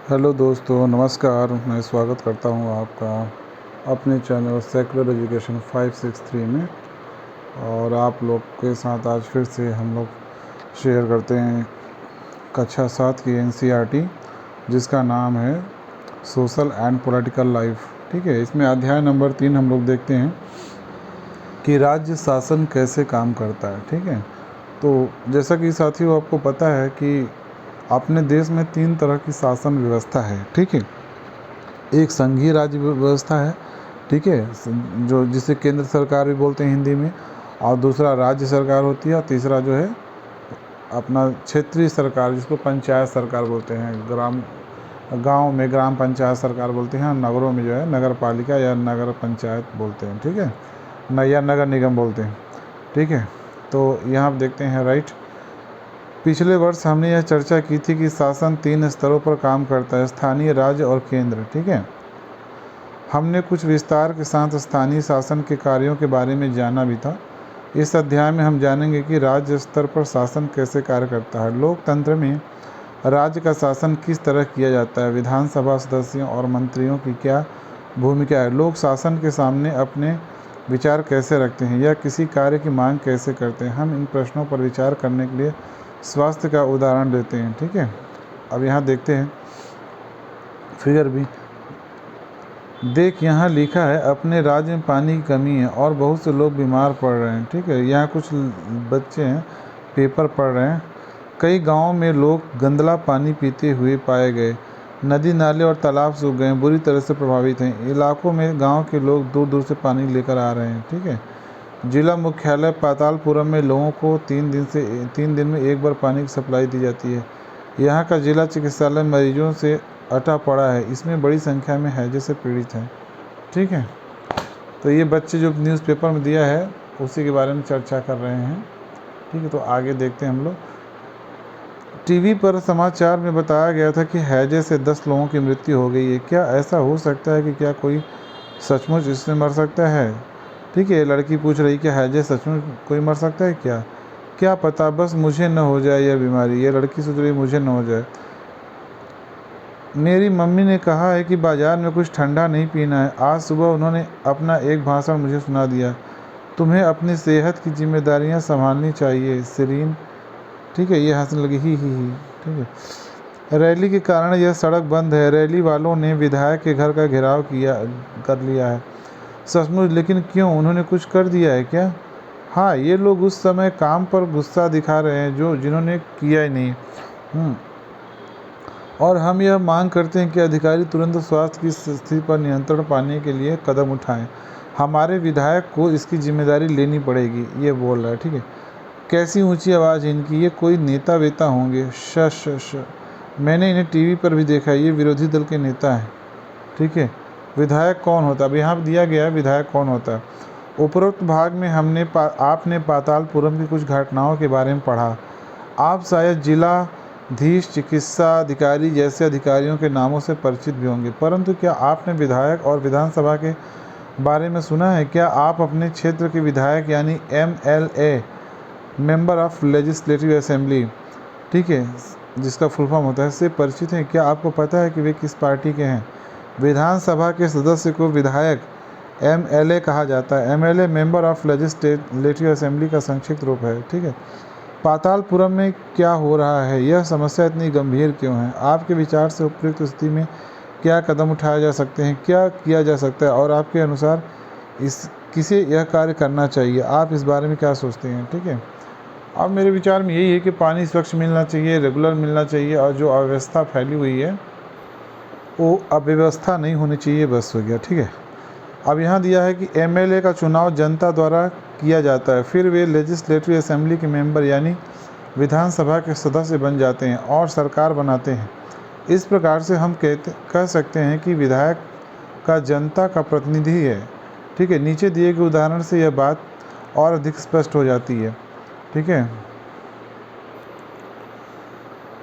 Hello दोस्तों, नमस्कार। मैं स्वागत करता हूं आपका अपने चैनल सेकुलर एजुकेशन 563 में। और आप लोग के साथ आज फिर से हम लोग शेयर करते हैं कक्षा 7 की एनसीईआरटी, जिसका नाम है सोशल एंड पॉलिटिकल लाइफ। ठीक है, इसमें अध्याय नंबर 3 हम लोग देखते हैं कि राज्य शासन कैसे काम करता है। ठीक है, तो जैसा कि साथियों आपको पता है कि अपने देश में 3 तरह की शासन व्यवस्था है। ठीक है, एक संघीय राज्य व्यवस्था है, ठीक है, जो जिसे केंद्र सरकार भी बोलते हैं हिंदी में, और दूसरा राज्य सरकार होती है, और तीसरा जो है अपना क्षेत्रीय सरकार, जिसको पंचायत सरकार बोलते हैं। गांव में ग्राम पंचायत सरकार बोलते हैं, नगरों में जो है नगर पालिका या नगर पंचायत बोलते हैं। ठीक है, या नगर निगम बोलते हैं। ठीक है, तो यहाँ आप देखते हैं राइट। पिछले वर्ष हमने यह चर्चा की थी कि शासन 3 स्तरों पर काम करता है, स्थानीय, राज्य और केंद्र। ठीक है, हमने कुछ विस्तार के साथ स्थानीय शासन के कार्यों के बारे में जाना भी था। इस अध्याय में हम जानेंगे कि राज्य स्तर पर शासन कैसे कार्य करता है, लोकतंत्र में राज्य का शासन किस तरह किया जाता है, विधानसभा सदस्यों और मंत्रियों की क्या भूमिका है, लोग शासन के सामने अपने विचार कैसे रखते हैं या किसी कार्य की मांग कैसे करते हैं। हम इन प्रश्नों पर विचार करने के लिए स्वास्थ्य का उदाहरण लेते हैं। ठीक है, अब यहाँ देखते हैं फिगर भी। देख, यहाँ लिखा है अपने राज्य में पानी की कमी है और बहुत से लोग बीमार पड़ रहे हैं। ठीक है, यहाँ कुछ बच्चे हैं, पेपर पढ़ रहे हैं। कई गांवों में लोग गंदला पानी पीते हुए पाए गए। नदी नाले और तालाब सूख गए, बुरी तरह से प्रभावित हैं। इलाकों में गांव के लोग दूर दूर से पानी लेकर आ रहे हैं। ठीक है, जिला मुख्यालय पातालपुरम में लोगों को 3 दिन में एक बार पानी की सप्लाई दी जाती है। यहाँ का जिला चिकित्सालय मरीजों से अटा पड़ा है, इसमें बड़ी संख्या में हैजे से पीड़ित हैं। ठीक है, तो ये बच्चे जो न्यूज़पेपर में दिया है उसी के बारे में चर्चा कर रहे हैं। ठीक है, तो आगे देखते हैं हम लोग। टीवी पर समाचार में बताया गया था कि हैजे से 10 लोगों की मृत्यु हो गई है। क्या ऐसा हो सकता है कि क्या कोई सचमुच इससे मर सकता है? ठीक है, लड़की पूछ रही कि हैजे सचमुच कोई मर सकता है क्या? क्या पता, बस मुझे न हो जाए यह बीमारी। ये लड़की सोच रही मुझे न हो जाए। मेरी मम्मी ने कहा है कि बाज़ार में कुछ ठंडा नहीं पीना है। आज सुबह उन्होंने अपना एक भाषण मुझे सुना दिया। तुम्हें अपनी सेहत की जिम्मेदारियां संभालनी चाहिए सिरीन। ठीक है, ये हंसने लगी, ही। ठीक है, रैली के कारण यह सड़क बंद है। रैली वालों ने विधायक के घर का घेराव कर लिया है। सचमुच? लेकिन क्यों, उन्होंने कुछ कर दिया है क्या? हाँ, ये लोग उस समय काम पर गुस्सा दिखा रहे हैं जिन्होंने किया ही नहीं। और हम यह मांग करते हैं कि अधिकारी तुरंत स्वास्थ्य की स्थिति पर नियंत्रण पाने के लिए कदम उठाएं। हमारे विधायक को इसकी जिम्मेदारी लेनी पड़ेगी, ये बोल रहा है। ठीक है, कैसी ऊंची आवाज़ इनकी, ये कोई नेता वेता होंगे। श मैंने इन्हें टीवी पर भी देखा है, ये विरोधी दल के नेता हैं। ठीक है, विधायक कौन होता है? अब यहाँ दिया गया है विधायक कौन होता है। उपरोक्त भाग में आपने पातालपुरम की कुछ घटनाओं के बारे में पढ़ा। आप शायद जिलाधीश, चिकित्सा अधिकारी जैसे अधिकारियों के नामों से परिचित भी होंगे, परंतु क्या आपने विधायक और विधानसभा के बारे में सुना है? क्या आप अपने क्षेत्र के विधायक यानी MLA, member of legislative assembly, ठीक है, जिसका फुल फॉर्म होता है, से परिचित हैं? क्या आपको पता है कि वे किस पार्टी के हैं? विधानसभा के सदस्य को विधायक MLA कहा जाता है। MLA member of legislative assembly का संक्षिप्त रूप है। ठीक है, पातालपुरम में क्या हो रहा है? यह समस्या इतनी गंभीर क्यों है? आपके विचार से उपयुक्त स्थिति में क्या कदम उठाए जा सकते हैं, क्या किया जा सकता है, और आपके अनुसार किसे यह कार्य करना चाहिए? आप इस बारे में क्या सोचते हैं? ठीक है, अब मेरे विचार में यही है कि पानी स्वच्छ मिलना चाहिए, रेगुलर मिलना चाहिए, और जो अव्यवस्था फैली हुई है वो अव्यवस्था नहीं होनी चाहिए, बस हो गया। ठीक है, अब यहाँ दिया है कि MLA का चुनाव जनता द्वारा किया जाता है, फिर वे लेजिस्लेटिव असेंबली के मेंबर यानी विधानसभा के सदस्य बन जाते हैं और सरकार बनाते हैं। इस प्रकार से हम कह सकते हैं कि विधायक का जनता का प्रतिनिधि है। ठीक है, नीचे दिए गए उदाहरण से यह बात और अधिक स्पष्ट हो जाती है। ठीक है,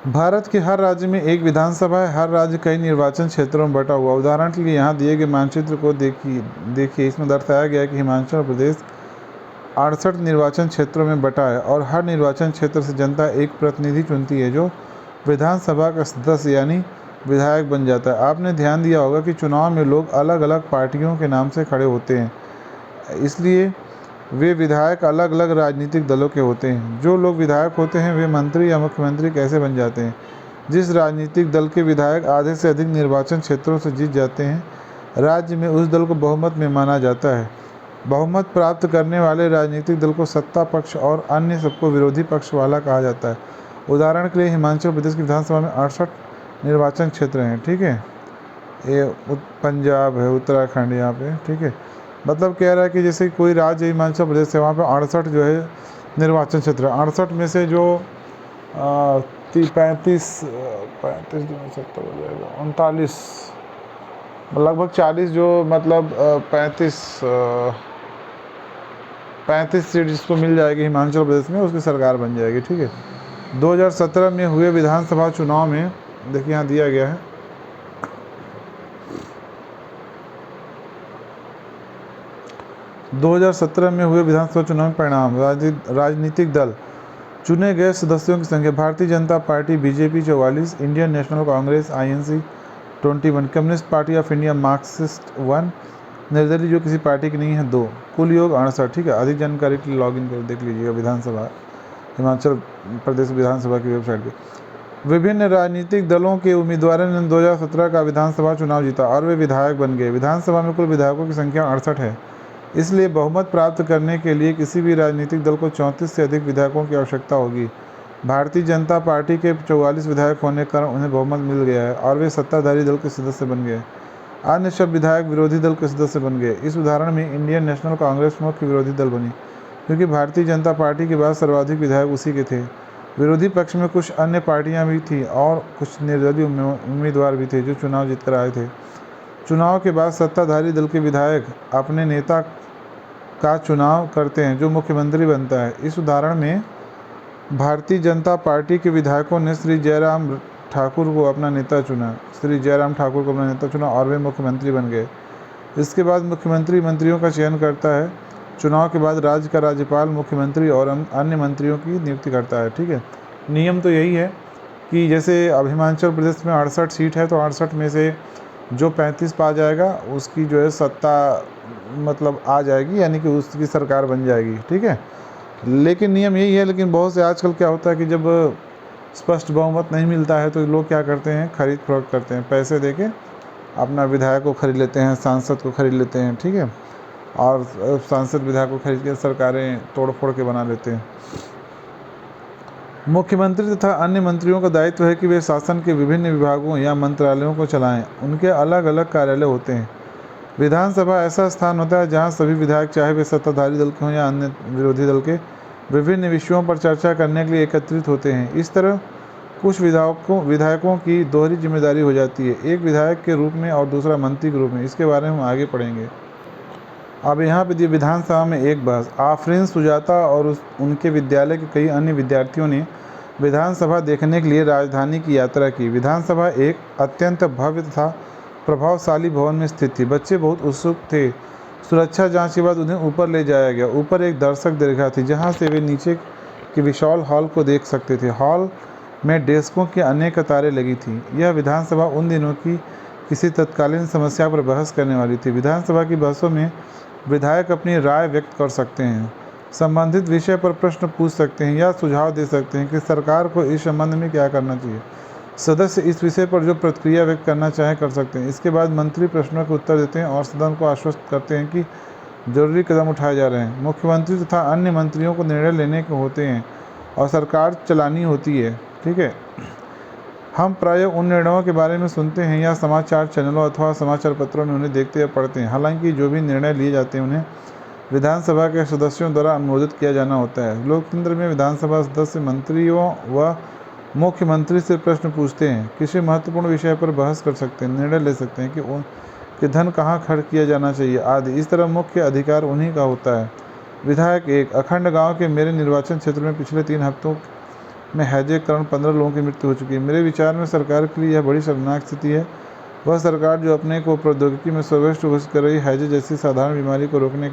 भारत के हर राज्य में एक विधानसभा है। हर राज्य कई निर्वाचन क्षेत्रों में बटा हुआ। उदाहरण के लिए यहाँ दिए गए मानचित्र को देखिए। इसमें दर्शाया गया है कि हिमाचल प्रदेश 68 निर्वाचन क्षेत्रों में बटा है और हर निर्वाचन क्षेत्र से जनता एक प्रतिनिधि चुनती है जो विधानसभा का सदस्य यानी विधायक बन जाता है। आपने ध्यान दिया होगा कि चुनाव में लोग अलग अलग पार्टियों के नाम से खड़े होते हैं, इसलिए वे विधायक अलग अलग राजनीतिक दलों के होते हैं। जो लोग विधायक होते हैं वे मंत्री या मुख्यमंत्री कैसे बन जाते हैं? जिस राजनीतिक दल के विधायक आधे से अधिक निर्वाचन क्षेत्रों से जीत जाते हैं, राज्य में उस दल को बहुमत में माना जाता है। बहुमत प्राप्त करने वाले राजनीतिक दल को सत्ता पक्ष और अन्य सबको विरोधी पक्ष वाला कहा जाता है। उदाहरण के लिए हिमाचल प्रदेश की विधानसभा में 68 निर्वाचन क्षेत्र हैं, ठीक है। ये पंजाब है, उत्तराखंड यहाँ पे, ठीक है। मतलब कह रहा है कि जैसे कोई राज्य हिमाचल प्रदेश है, वहाँ पे 68 जो है निर्वाचन क्षेत्र है। 68 में से जो 35 39 लगभग 40 जो मतलब 35 सीट जिसको मिल जाएगी हिमाचल प्रदेश में, उसकी सरकार बन जाएगी, ठीक है। 2017 में हुए विधानसभा चुनाव में देखिए यहाँ दिया गया है, 2017 में हुए विधानसभा चुनाव में परिणाम। राजनीतिक दल चुने गए सदस्यों की संख्या: Bharatiya Janata party BJP 44, Indian national Congress INC 21, communist party of India Marxist 1, निर्दलीय जो किसी पार्टी की नहीं है 2, कुल योग 68, ठीक है। अधिक जानकारी के लिए लॉगिन कर देख लीजिएगा विधानसभा हिमाचल प्रदेश विधानसभा की वेबसाइट पर। विभिन्न राजनीतिक दलों के उम्मीदवारों ने 2017 का विधानसभा चुनाव जीता और वे विधायक बन गए। विधानसभा में कुल विधायकों की संख्या 68 है, इसलिए बहुमत प्राप्त करने के लिए किसी भी राजनीतिक दल को 34 से अधिक विधायकों की आवश्यकता होगी। भारतीय जनता पार्टी के 44 विधायक होने के कारण उन्हें बहुमत मिल गया है और वे सत्ताधारी दल के सदस्य बन गए। अन्य सब विधायक विरोधी दल के सदस्य बन गए। इस उदाहरण में इंडियन नेशनल कांग्रेस मुख्य विरोधी दल बनी, क्योंकि भारतीय जनता पार्टी के बाद सर्वाधिक विधायक उसी के थे। विरोधी पक्ष में कुछ अन्य पार्टियां भी थीं और कुछ निर्दलीय उम्मीदवार भी थे जो चुनाव जीतकर आए थे। चुनाव के बाद सत्ताधारी दल के विधायक अपने नेता का चुनाव करते हैं जो मुख्यमंत्री बनता है। इस उदाहरण में भारतीय जनता पार्टी के विधायकों ने श्री जयराम ठाकुर को अपना नेता चुना और वे मुख्यमंत्री बन गए। इसके बाद मुख्यमंत्री मंत्रियों का चयन करता है। चुनाव के बाद राज्य का राज्यपाल मुख्यमंत्री और अन्य मंत्रियों की नियुक्ति करता है, ठीक है। नियम तो यही है कि जैसे अब हिमाचल प्रदेश में 68 सीट है, तो 68 में से जो 35 पा जाएगा उसकी जो है सत्ता मतलब आ जाएगी, यानी कि उसकी सरकार बन जाएगी, ठीक है। लेकिन नियम यही है। लेकिन बहुत से आजकल क्या होता है कि जब स्पष्ट बहुमत नहीं मिलता है तो लोग क्या करते हैं, खरीद फरोख्त करते हैं, पैसे देके अपना विधायक को खरीद लेते हैं, सांसद को खरीद लेते हैं, ठीक है। और सांसद विधायक को खरीद के सरकारें तोड़ फोड़ के बना लेते हैं। मुख्यमंत्री तथा अन्य मंत्रियों का दायित्व है कि वे शासन के विभिन्न विभागों या मंत्रालयों को चलाएं। उनके अलग अलग कार्यालय होते हैं। विधानसभा ऐसा स्थान होता है जहां सभी विधायक, चाहे वे सत्ताधारी दल के हों या अन्य विरोधी दल के, विभिन्न विषयों पर चर्चा करने के लिए एकत्रित होते हैं। इस तरह कुछ विधायकों की दोहरी जिम्मेदारी हो जाती है, एक विधायक के रूप में और दूसरा मंत्री के रूप में। इसके बारे में हम आगे पढ़ेंगे। अब यहाँ पे विधानसभा में एक बहस। आफरीन सुजाता और उनके विद्यालय के कई अन्य विद्यार्थियों ने विधानसभा देखने के लिए राजधानी की यात्रा की। विधानसभा एक अत्यंत भव्य तथा प्रभावशाली भवन में स्थित थी। बच्चे बहुत उत्सुक थे। सुरक्षा जांच के बाद उन्हें ऊपर ले जाया गया। ऊपर एक दर्शक दीर्घा थी जहां से वे नीचे के विशाल हॉल को देख सकते थे। हॉल में डेस्कों की अनेक कतारें लगी थीं। यह विधानसभा उन दिनों की किसी तत्कालीन समस्या पर बहस करने वाली थी। विधानसभा की बहसों में विधायक अपनी राय व्यक्त कर सकते हैं, संबंधित विषय पर प्रश्न पूछ सकते हैं या सुझाव दे सकते हैं कि सरकार को इस संबंध में क्या करना चाहिए। सदस्य इस विषय पर जो प्रतिक्रिया व्यक्त करना चाहे कर सकते हैं। इसके बाद मंत्री प्रश्नों के उत्तर देते हैं और सदन को आश्वस्त करते हैं कि जरूरी कदम उठाए जा रहे हैं। मुख्यमंत्री तथा अन्य मंत्रियों को निर्णय लेने के होते हैं और सरकार चलानी होती है, ठीक है। हम प्रायः उन निर्णयों के बारे में सुनते हैं या समाचार चैनलों अथवा समाचार पत्रों में उन्हें देखते या पढ़ते हैं। हालांकि जो भी निर्णय लिए जाते हैं उन्हें विधानसभा के सदस्यों द्वारा अनुमोदित किया जाना होता है। लोकतंत्र में विधानसभा सदस्य मंत्रियों व मुख्यमंत्री से प्रश्न पूछते हैं, किसी महत्वपूर्ण विषय पर बहस कर सकते हैं, निर्णय ले सकते हैं कि धन कहाँ खर्च किया जाना चाहिए आदि। इस तरह मुख्य अधिकार उन्हीं का होता है। विधायक एक। अखंड गाँव के मेरे निर्वाचन क्षेत्र में पिछले 3 हफ्तों में हैजे के कारण 15 लोगों की मृत्यु हो चुकी है। मेरे विचार में सरकार के लिए यह बड़ी शर्मनाक स्थिति है। वह सरकार जो अपने को प्रौद्योगिकी में सर्वश्रेष्ठ घोषित कर रही हैजे जैसी साधारण बीमारी को रोकने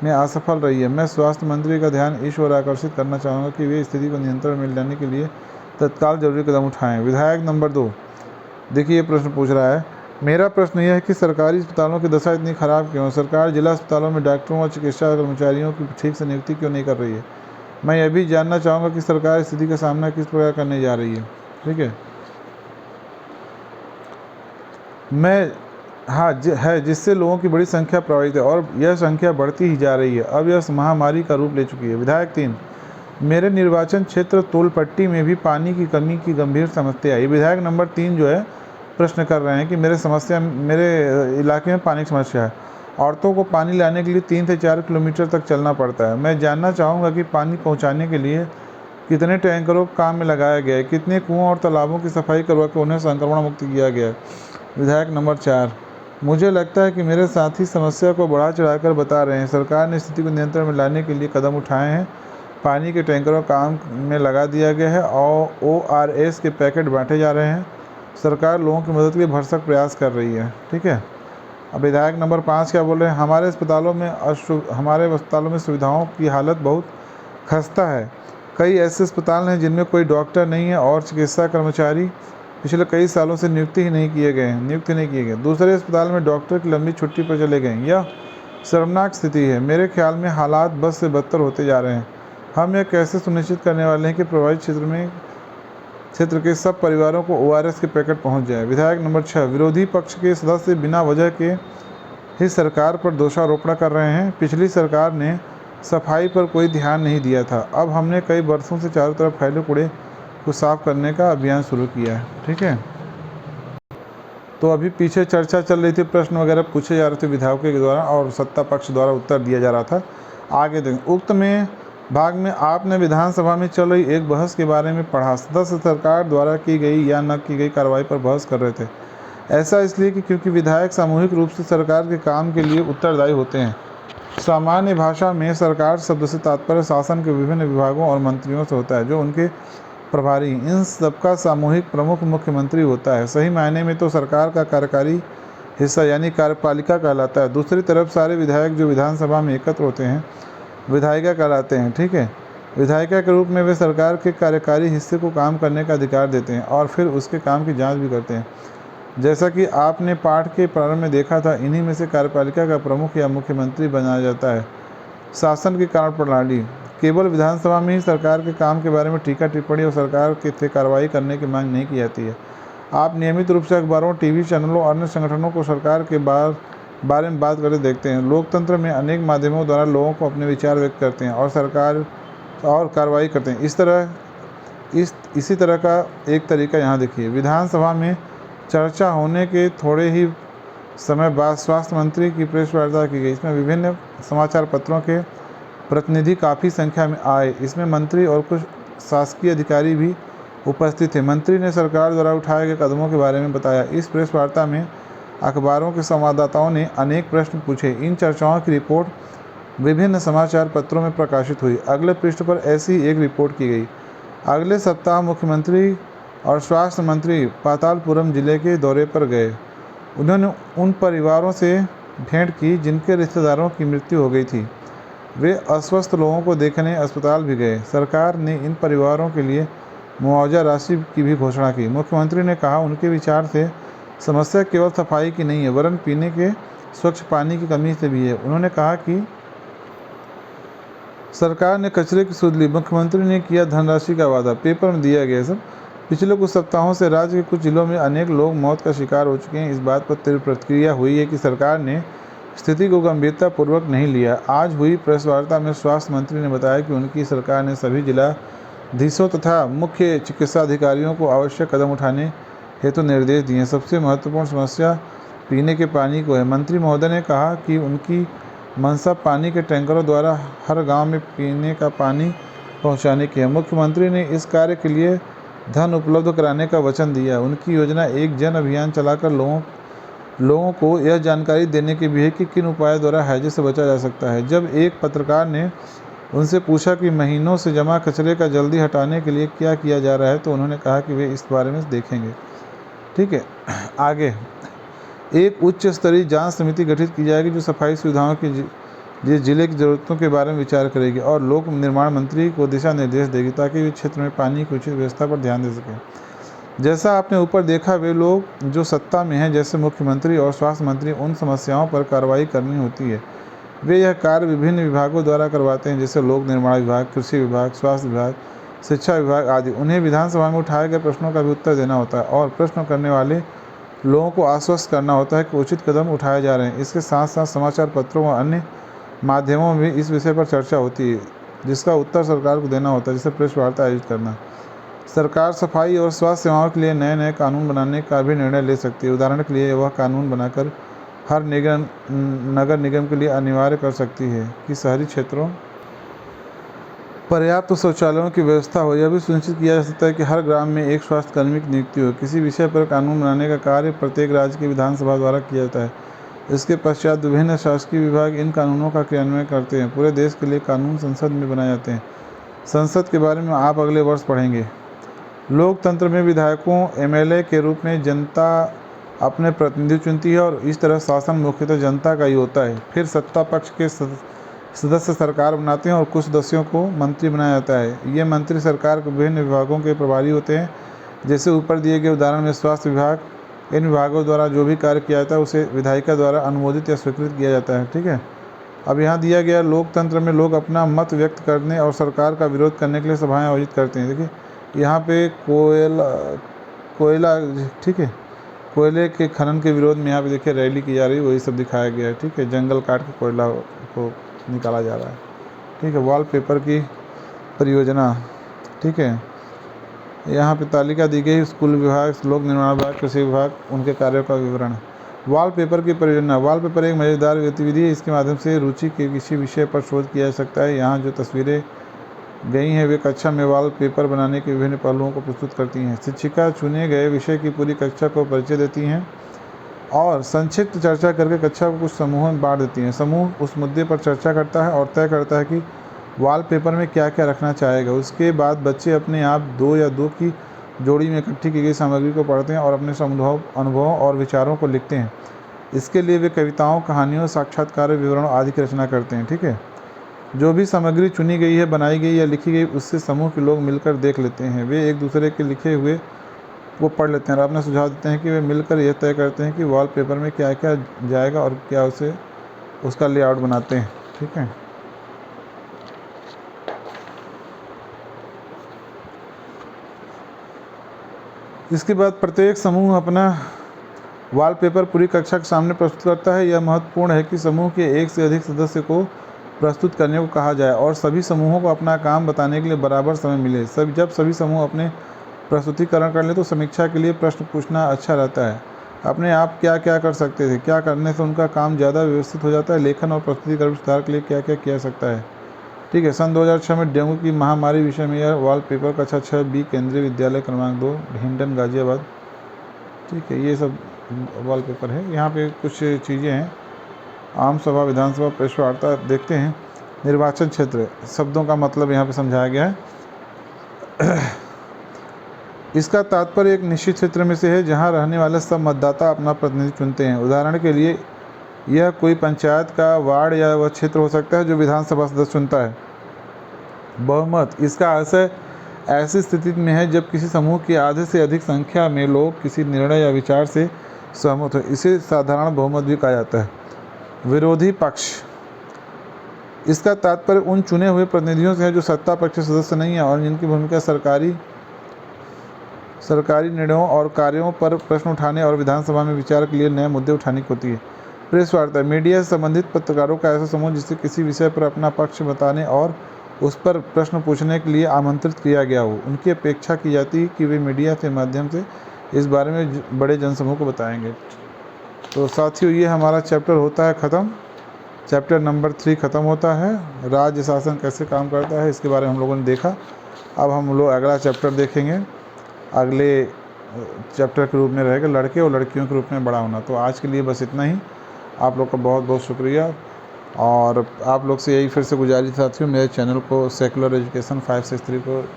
में असफल रही है। मैं स्वास्थ्य मंत्री का ध्यान इस ओर आकर्षित करना चाहूँगा कि वे स्थिति को नियंत्रण में लाने के लिए तत्काल जरूरी कदम उठाएं। विधायक नंबर 2। देखिए ये प्रश्न पूछ रहा है, मेरा प्रश्न यह है कि सरकारी अस्पतालों की दशा इतनी ख़राब क्यों है? सरकार जिला अस्पतालों में डॉक्टरों और चिकित्सा कर्मचारियों की ठीक से नियुक्ति क्यों नहीं कर रही है? मैं यह भी जानना चाहूँगा कि सरकार स्थिति का सामना किस प्रकार करने जा रही है। ठीक है, मैं हाँ है, जिससे लोगों की बड़ी संख्या प्रभावित है और यह संख्या बढ़ती ही जा रही है। अब यह महामारी का रूप ले चुकी है। विधायक 3, मेरे निर्वाचन क्षेत्र तोलपट्टी में भी पानी की कमी की गंभीर समस्या है। विधायक नंबर 3 जो है प्रश्न कर रहे हैं कि मेरे इलाके में पानी की समस्या है। औरतों को पानी लाने के लिए 3 से 4 किलोमीटर तक चलना पड़ता है। मैं जानना चाहूँगा कि पानी पहुँचाने के लिए कितने टैंकरों को काम में लगाया गया है, कितने कुओं और तालाबों की सफाई करवा के उन्हें संक्रमण मुक्त किया गया है। विधायक नंबर 4, मुझे लगता है कि मेरे साथी समस्या को बढ़ा चढ़ाकर बता रहे हैं। सरकार ने स्थिति को नियंत्रण में लाने के लिए कदम उठाए हैं। पानी के टैंकरों काम में लगा दिया गया है और ORS के पैकेट बांटे जा रहे हैं। सरकार लोगों की मदद के लिए भरसक प्रयास कर रही है। ठीक है, अब विधायक नंबर 5 क्या बोल रहे हैं, हमारे अस्पतालों में सुविधाओं की हालत बहुत खस्ता है। कई ऐसे अस्पताल हैं जिनमें कोई डॉक्टर नहीं है और चिकित्सा कर्मचारी पिछले कई सालों से नियुक्त नहीं किए गए। दूसरे अस्पताल में डॉक्टर की लंबी छुट्टी पर चले गए। यह शर्मनाक स्थिति है। मेरे ख्याल में हालात बद से बदतर होते जा रहे हैं। हम यह कैसे सुनिश्चित करने वाले हैं कि प्रभावित क्षेत्र के सब परिवारों को ORS के पैकेट पहुंच जाए। विधायक नंबर 6, विरोधी पक्ष के सदस्य बिना वजह के ही सरकार पर दोषारोपण कर रहे हैं। पिछली सरकार ने सफाई पर कोई ध्यान नहीं दिया था। अब हमने कई वर्षों से चारों तरफ फैले कूड़े को साफ करने का अभियान शुरू किया है। ठीक है, तो अभी पीछे चर्चा चल रही थी, प्रश्न वगैरह पूछे जा रहे थे विधायकों के द्वारा और सत्ता पक्ष द्वारा उत्तर दिया जा रहा था। आगे देखें, उक्त में भाग में आपने विधानसभा में चल रही एक बहस के बारे में पढ़ा। सदस्य सरकार द्वारा की गई या न की गई कार्रवाई पर बहस कर रहे थे। ऐसा इसलिए कि क्योंकि विधायक सामूहिक रूप से सरकार के काम के लिए उत्तरदायी होते हैं। सामान्य भाषा में सरकार शब्द से तात्पर्य शासन के विभिन्न विभागों और मंत्रियों से होता है, जो उनके प्रभारी। इन सबका सामूहिक प्रमुख मुख्यमंत्री होता है। सही मायने में तो सरकार का कार्यकारी हिस्सा यानी कार्यपालिका कहलाता है। दूसरी तरफ सारे विधायक जो विधानसभा में एकत्र होते हैं विधायिका कहलाते हैं। ठीक है, विधायिका के रूप में वे सरकार के कार्यकारी हिस्से को काम करने का अधिकार देते हैं और फिर उसके काम की जांच भी करते हैं। जैसा कि आपने पाठ के प्रारंभ में देखा था, इन्हीं में से कार्यपालिका का प्रमुख या मुख्यमंत्री बनाया जाता है। शासन की कार्य प्रणाली, केवल विधानसभा में ही सरकार के काम के बारे में टीका टिप्पणी और सरकार से कार्रवाई करने की मांग नहीं की जाती है। आप नियमित रूप से अखबारों, टीवी चैनलों और अन्य संगठनों को सरकार के बारे में बात करते देखते हैं। लोकतंत्र में अनेक माध्यमों द्वारा लोगों को अपने विचार व्यक्त करते हैं और सरकार और कार्रवाई करते हैं। इसी तरह का एक तरीका यहाँ देखिए। विधानसभा में चर्चा होने के थोड़े ही समय बाद स्वास्थ्य मंत्री की प्रेस वार्ता की गई। इसमें विभिन्न समाचार पत्रों के प्रतिनिधि काफ़ी संख्या में आए। इसमें मंत्री और कुछ शासकीय अधिकारी भी उपस्थित थे। मंत्री ने सरकार द्वारा उठाए गए कदमों के बारे में बताया। इस प्रेस वार्ता में अखबारों के संवाददाताओं ने अनेक प्रश्न पूछे। इन चर्चाओं की रिपोर्ट विभिन्न समाचार पत्रों में प्रकाशित हुई। अगले पृष्ठ पर ऐसी एक रिपोर्ट की गई। अगले सप्ताह मुख्यमंत्री और स्वास्थ्य मंत्री पातालपुरम जिले के दौरे पर गए। उन्होंने उन परिवारों से भेंट की जिनके रिश्तेदारों की मृत्यु हो गई थी। वे अस्वस्थ लोगों को देखने अस्पताल भी गए। सरकार ने इन परिवारों के लिए मुआवजा राशि की भी घोषणा की। मुख्यमंत्री ने कहा, उनके विचार से समस्या केवल सफाई की नहीं है वरन पीने के स्वच्छ पानी की कमी से भी है। उन्होंने कहा कि सरकार ने कचरे की सुध ली। मुख्यमंत्री ने किया धनराशि का वादा, पेपर में दिया गया सब। पिछले कुछ सप्ताहों से राज्य के कुछ जिलों में अनेक लोग मौत का शिकार हो चुके हैं। इस बात पर तीव्र प्रतिक्रिया हुई है कि सरकार ने स्थिति को गंभीरतापूर्वक नहीं लिया। आज हुई प्रेस वार्ता में स्वास्थ्य मंत्री ने बताया कि उनकी सरकार ने सभी जिलाधीशों तथा मुख्य चिकित्सा अधिकारियों को आवश्यक कदम उठाने हेतु निर्देश दिए। सबसे महत्वपूर्ण समस्या पीने के पानी को है। मंत्री महोदय ने कहा कि उनकी मंशा पानी के टैंकरों द्वारा हर गांव में पीने का पानी पहुंचाने की है। मुख्यमंत्री ने इस कार्य के लिए धन उपलब्ध कराने का वचन दिया। उनकी योजना एक जन अभियान चलाकर लोगों को यह जानकारी देने की भी है कि किन उपायों द्वारा हैजे से बचा जा सकता है। जब एक पत्रकार ने उनसे पूछा कि महीनों से जमा कचरे का जल्दी हटाने के लिए क्या किया जा रहा है, तो उन्होंने कहा कि वे इस बारे में देखेंगे। ठीक है, आगे एक उच्च स्तरीय जांच समिति गठित की जाएगी जो सफाई सुविधाओं की जिले की ज़रूरतों के बारे में विचार करेगी और लोक निर्माण मंत्री को दिशा निर्देश देगी ताकि वे क्षेत्र में पानी की उचित व्यवस्था पर ध्यान दे सकें। जैसा आपने ऊपर देखा, वे लोग जो सत्ता में हैं जैसे मुख्यमंत्री और स्वास्थ्य मंत्री, उन समस्याओं पर कार्रवाई करनी होती है। वे यह कार्य विभिन्न विभागों द्वारा करवाते हैं, जैसे लोक निर्माण विभाग, कृषि विभाग, स्वास्थ्य विभाग, शिक्षा विभाग आदि। उन्हें विधानसभा में उठाए गए प्रश्नों का भी उत्तर देना होता है और प्रश्न करने वाले लोगों को आश्वस्त करना होता है कि उचित कदम उठाए जा रहे हैं। इसके साथ साथ समाचार पत्रों व अन्य माध्यमों में भी इस विषय पर चर्चा होती है, जिसका उत्तर सरकार को देना होता है, जैसे प्रेस वार्ता आयोजित करना। सरकार सफाई और स्वास्थ्य सेवाओं के लिए नए नए कानून बनाने का भी निर्णय ले सकती है। उदाहरण के लिए वह कानून बनाकर हर नगर निगम के लिए अनिवार्य कर सकती है कि शहरी क्षेत्रों पर्याप्त शौचालयों की व्यवस्था हो। यह भी सुनिश्चित किया जा सकता है कि हर ग्राम में एक स्वास्थ्य कर्मी की नियुक्ति हो। किसी विषय पर कानून बनाने का कार्य प्रत्येक राज्य की विधानसभा द्वारा किया जाता है। इसके पश्चात विभिन्न शासकीय विभाग इन कानूनों का क्रियान्वयन करते हैं। पूरे देश के लिए कानून संसद में बनाए जाते हैं। संसद के बारे में आप अगले वर्ष पढ़ेंगे। लोकतंत्र में विधायकों एमएलए के रूप में जनता अपने प्रतिनिधि चुनती है और इस तरह शासन मुख्यतः जनता का ही होता है। फिर सत्ता पक्ष के सदस्य सरकार बनाते हैं और कुछ सदस्यों को मंत्री बनाया जाता है। ये मंत्री सरकार के विभिन्न विभागों के प्रभारी होते हैं। जैसे ऊपर दिए गए उदाहरण में स्वास्थ्य विभाग, इन विभागों द्वारा जो भी कार्य किया जाता है उसे विधायिका द्वारा अनुमोदित या स्वीकृत किया जाता है। ठीक है। अब यहाँ दिया गया, लोकतंत्र में लोग अपना मत व्यक्त करने और सरकार का विरोध करने के लिए सभाएं आयोजित करते हैं। देखिए यहाँ पे कोयला ठीक है, कोयले के खनन के विरोध में यहाँ पे देखिए रैली की जा रही है, वही सब दिखाया गया है। ठीक है, जंगल काट के कोयला को निकाला जा रहा है। ठीक है, वॉलपेपर की परियोजना। ठीक है, यहाँ पे तालिका दी गई, स्कूल विभाग, लोक निर्माण विभाग, कृषि विभाग, उनके कार्यों का विवरण। वॉलपेपर की परियोजना। वॉलपेपर एक मज़ेदार गतिविधि है। इसके माध्यम से रुचि के किसी विषय पर शोध किया जा सकता है। यहाँ जो तस्वीरें गई हैं वे कक्षा में वॉलपेपर बनाने के विभिन्न पहलुओं को प्रस्तुत करती हैं। शिक्षिका चुने गए विषय की पूरी कक्षा को परिचय देती हैं और संक्षिप्त चर्चा करके कक्षा को कुछ समूहों में बांट देती हैं। समूह उस मुद्दे पर चर्चा करता है और तय करता है कि वॉलपेपर में क्या क्या रखना चाहेगा। उसके बाद बच्चे अपने आप दो या दो की जोड़ी में इकट्ठी की गई सामग्री को पढ़ते हैं और अपने अनुभवों और विचारों को लिखते हैं। इसके लिए वे कविताओं, कहानियों, साक्षात्कार, विवरणों आदि की रचना करते हैं। ठीक है, जो भी सामग्री चुनी गई है, बनाई गई या लिखी गई, उससे समूह के लोग मिलकर देख लेते हैं। वे एक दूसरे के लिखे हुए वो पढ़ लेते हैं और अपना सुझाव देते हैं कि वे मिलकर यह तय करते हैं कि वॉलपेपर में क्या क्या जाएगा और क्या उसका लेआउट बनाते हैं। ठीक है, इसके बाद प्रत्येक समूह अपना वॉलपेपर पूरी कक्षा के सामने प्रस्तुत करता है। यह महत्वपूर्ण है कि समूह के एक से अधिक सदस्य को प्रस्तुत करने को कहा जाए और सभी समूहों को अपना काम बताने के लिए बराबर समय मिले। जब सभी समूह अपने प्रस्तुतिकरण कर ले तो समीक्षा के लिए प्रश्न पूछना अच्छा रहता है। अपने आप क्या क्या कर सकते थे, क्या करने से उनका काम ज़्यादा व्यवस्थित हो जाता है, लेखन और प्रस्तुतिकरण सुधार के लिए क्या क्या किया सकता है। ठीक है, सन 2006 में डेंगू की महामारी विषय में यह वॉलपेपर कक्षा 6B केंद्रीय विद्यालय क्रमांक 2 हिंडन गाजियाबाद। ठीक है, ये सब वॉलपेपर है। यहाँ पे कुछ चीज़ें हैं। आम सभा, विधानसभा, प्रेस वार्ता देखते हैं। निर्वाचन क्षेत्र, शब्दों का मतलब यहाँ पे समझाया गया है। इसका तात्पर्य एक निश्चित क्षेत्र में से है जहाँ रहने वाले सब मतदाता अपना प्रतिनिधि चुनते हैं। उदाहरण के लिए यह कोई पंचायत का वार्ड या वह क्षेत्र हो सकता है जो विधानसभा सदस्य चुनता है। बहुमत, इसका आशय ऐसी स्थिति में है जब किसी समूह की आधे से अधिक संख्या में लोग किसी निर्णय या विचार से सहमत हो। इसे साधारण बहुमत भी कहा जाता है। विरोधी पक्ष, इसका तात्पर्य उन चुने हुए प्रतिनिधियों से है जो सत्ता पक्ष के सदस्य नहीं है और जिनकी भूमिका सरकारी निर्णयों और कार्यों पर प्रश्न उठाने और विधानसभा में विचार के लिए नए मुद्दे उठाने की होती है। प्रेस वार्ता, मीडिया से संबंधित पत्रकारों का ऐसा समूह जिससे किसी विषय पर अपना पक्ष बताने और उस पर प्रश्न पूछने के लिए आमंत्रित किया गया हो। उनकी अपेक्षा की जाती है कि वे मीडिया के माध्यम से इस बारे में बड़े जनसमूह को बताएंगे। तो साथियों, ये हमारा चैप्टर होता है ख़त्म। चैप्टर नंबर 3 ख़त्म होता है। राज्य शासन कैसे काम करता है इसके बारे में हम लोगों ने देखा। अब हम लोग अगला चैप्टर देखेंगे। अगले चैप्टर के रूप में रहेगा लड़के और लड़कियों के रूप में बड़ा होना। तो आज के लिए बस इतना ही। आप लोग का बहुत बहुत शुक्रिया और आप लोग से यही फिर से गुजारिश साथियों, मेरे चैनल को सेकुलर एजुकेशन 563 को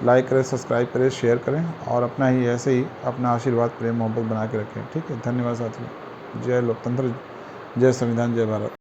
लाइक करें, सब्सक्राइब करें, शेयर करें और अपना ही ऐसे ही अपना आशीर्वाद, प्रेम, मोहब्बत बना के रखें। ठीक है, धन्यवाद साथियों। जय लोकतंत्र, जय संविधान, जय भारत।